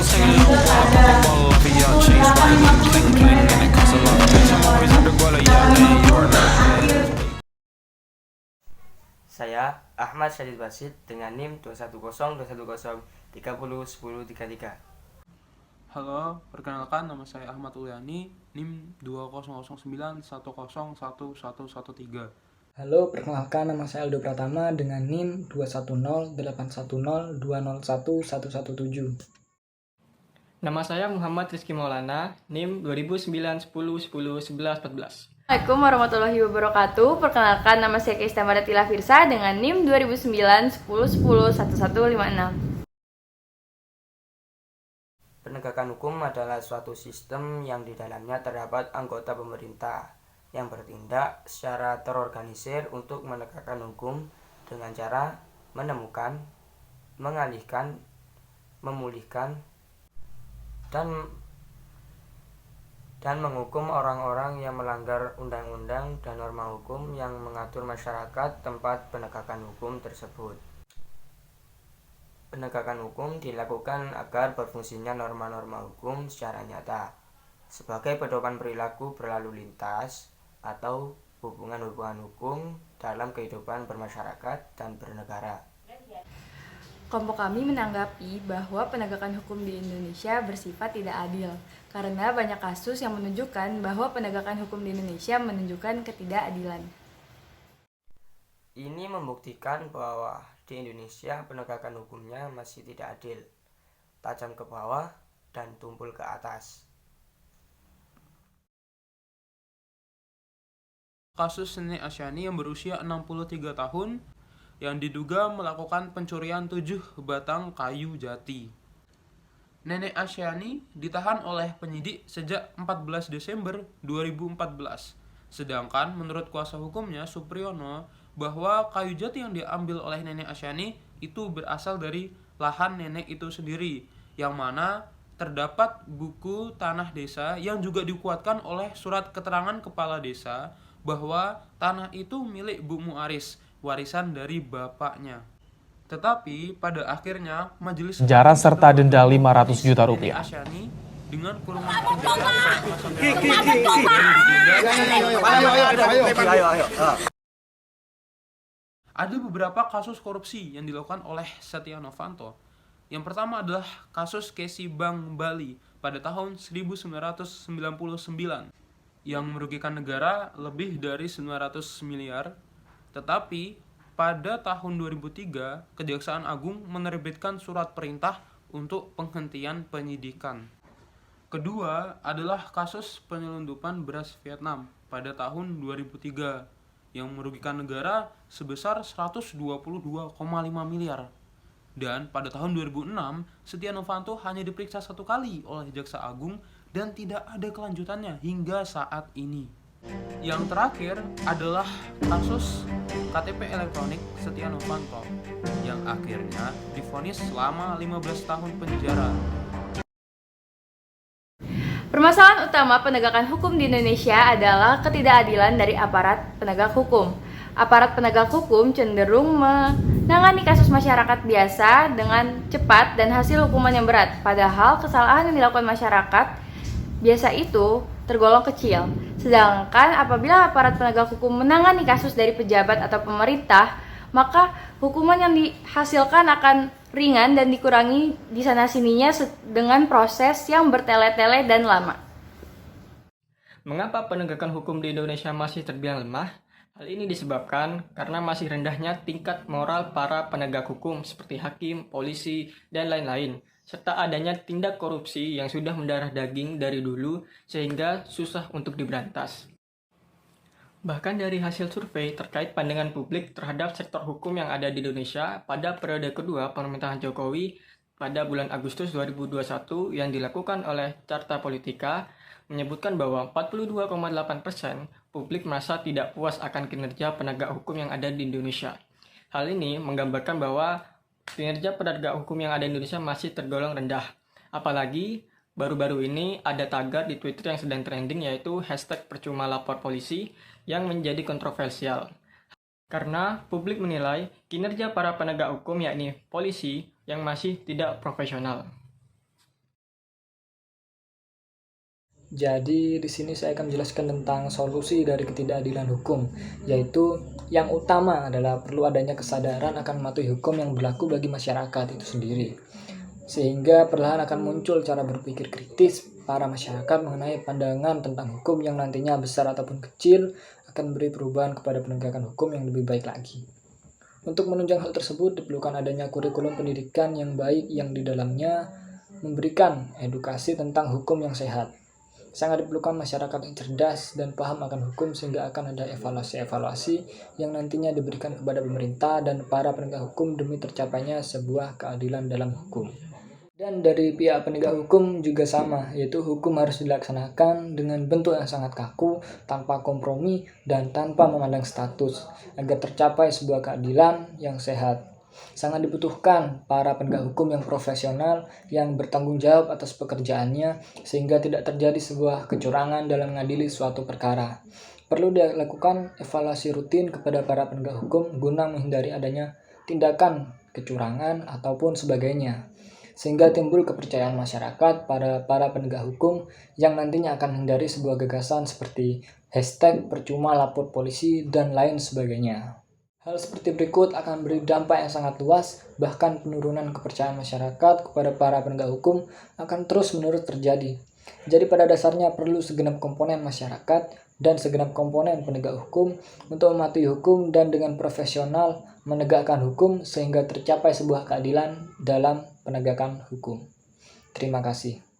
Saya Ahmad Syadid Basit dengan NIM 21021030103. Halo, perkenalkan nama saya Ahmad Uliani, NIM 20091010113. Halo, perkenalkan nama saya Aldo Pratama dengan NIM 2108102011117. Nama saya Muhammad Rizky Maulana, NIM 200910101114. Assalamualaikum warahmatullahi wabarakatuh. Perkenalkan nama saya Keista Madatila Firsa dengan NIM 200910101156. Penegakan hukum adalah suatu sistem yang di dalamnya terdapat anggota pemerintah yang bertindak secara terorganisir untuk menegakkan hukum dengan cara menemukan, mengalihkan, memulihkan, dan menghukum orang-orang yang melanggar undang-undang dan norma hukum yang mengatur masyarakat tempat penegakan hukum tersebut. Penegakan hukum dilakukan agar berfungsinya norma-norma hukum secara nyata sebagai pedoman perilaku berlalu lintas atau hubungan-hubungan hukum dalam kehidupan bermasyarakat dan bernegara. Kelompok kami menanggapi bahwa penegakan hukum di Indonesia bersifat tidak adil karena banyak kasus yang menunjukkan bahwa penegakan hukum di Indonesia menunjukkan ketidakadilan. Ini membuktikan bahwa di Indonesia penegakan hukumnya masih tidak adil, tajam ke bawah dan tumpul ke atas. Kasus Nenek Asyani yang berusia 63 tahun yang diduga melakukan pencurian 7 batang kayu jati. Nenek Asyani ditahan oleh penyidik sejak 14 Desember 2014. Sedangkan menurut kuasa hukumnya Supriyono bahwa kayu jati yang diambil oleh Nenek Asyani itu berasal dari lahan nenek itu sendiri, yang mana terdapat buku tanah desa yang juga dikuatkan oleh surat keterangan kepala desa bahwa tanah itu milik Bu Muaris, warisan dari bapaknya. Tetapi pada akhirnya majelis penjara serta denda 500 juta rupiah. Asyani dengan kurungan penjara Ada beberapa kasus korupsi yang dilakukan oleh Setia Novanto. Yang pertama adalah kasus Kesi Bank Bali pada tahun 1999 yang merugikan negara lebih dari 900 miliar. Tetapi pada tahun 2003, Kejaksaan Agung menerbitkan surat perintah untuk penghentian penyidikan. Kedua adalah kasus penyelundupan beras Vietnam pada tahun 2003 yang merugikan negara sebesar 122,5 miliar. Dan pada tahun 2006, Setia Novanto hanya diperiksa 1 kali oleh Jaksa Agung dan tidak ada kelanjutannya hingga saat ini. Yang terakhir adalah kasus KTP elektronik Setia Novanto yang akhirnya divonis selama 15 tahun penjara. Permasalahan utama penegakan hukum di Indonesia adalah ketidakadilan dari aparat penegak hukum. Aparat penegak hukum cenderung menangani kasus masyarakat biasa dengan cepat dan hasil hukuman yang berat, padahal kesalahan yang dilakukan masyarakat biasa itu tergolong kecil. Sedangkan apabila aparat penegak hukum menangani kasus dari pejabat atau pemerintah, maka hukuman yang dihasilkan akan ringan dan dikurangi di sana-sininya dengan proses yang bertele-tele dan lama. Mengapa penegakan hukum di Indonesia masih terbilang lemah? Hal ini disebabkan karena masih rendahnya tingkat moral para penegak hukum seperti hakim, polisi, dan lain-lain, serta adanya tindak korupsi yang sudah mendarah daging dari dulu sehingga susah untuk diberantas. Bahkan dari hasil survei terkait pandangan publik terhadap sektor hukum yang ada di Indonesia pada periode kedua pemerintahan Jokowi pada bulan Agustus 2021 yang dilakukan oleh Carta Politika menyebutkan bahwa 42,8% publik merasa tidak puas akan kinerja penegak hukum yang ada di Indonesia. Hal ini menggambarkan bahwa kinerja penegak hukum yang ada di Indonesia masih tergolong rendah. Apalagi baru-baru ini ada tagar di Twitter yang sedang trending yaitu #percuma lapor polisi yang menjadi kontroversial. Karena publik menilai kinerja para penegak hukum yakni polisi yang masih tidak profesional. Jadi di sini saya akan menjelaskan tentang solusi dari ketidakadilan hukum, yaitu yang utama adalah perlu adanya kesadaran akan mematuhi hukum yang berlaku bagi masyarakat itu sendiri. Sehingga perlahan akan muncul cara berpikir kritis para masyarakat mengenai pandangan tentang hukum yang nantinya besar ataupun kecil akan beri perubahan kepada penegakan hukum yang lebih baik lagi. Untuk menunjang hal tersebut diperlukan adanya kurikulum pendidikan yang baik yang di dalamnya memberikan edukasi tentang hukum yang sehat. Sangat diperlukan masyarakat yang cerdas dan paham akan hukum sehingga akan ada evaluasi-evaluasi yang nantinya diberikan kepada pemerintah dan para penegak hukum demi tercapainya sebuah keadilan dalam hukum. Dan dari pihak penegak hukum juga sama, yaitu hukum harus dilaksanakan dengan bentuk yang sangat kaku, tanpa kompromi, dan tanpa memandang status, agar tercapai sebuah keadilan yang sehat. Sangat dibutuhkan para penegak hukum yang profesional yang bertanggung jawab atas pekerjaannya sehingga tidak terjadi sebuah kecurangan dalam mengadili suatu perkara. Perlu dilakukan evaluasi rutin kepada para penegak hukum guna menghindari adanya tindakan kecurangan ataupun sebagainya. Sehingga timbul kepercayaan masyarakat pada para penegak hukum yang nantinya akan menghindari sebuah gagasan seperti #percuma lapor polisi dan lain sebagainya. Hal seperti berikut akan beri dampak yang sangat luas, bahkan penurunan kepercayaan masyarakat kepada para penegak hukum akan terus-menerus terjadi. Jadi pada dasarnya perlu segenap komponen masyarakat dan segenap komponen penegak hukum untuk mematuhi hukum dan dengan profesional menegakkan hukum sehingga tercapai sebuah keadilan dalam penegakan hukum. Terima kasih.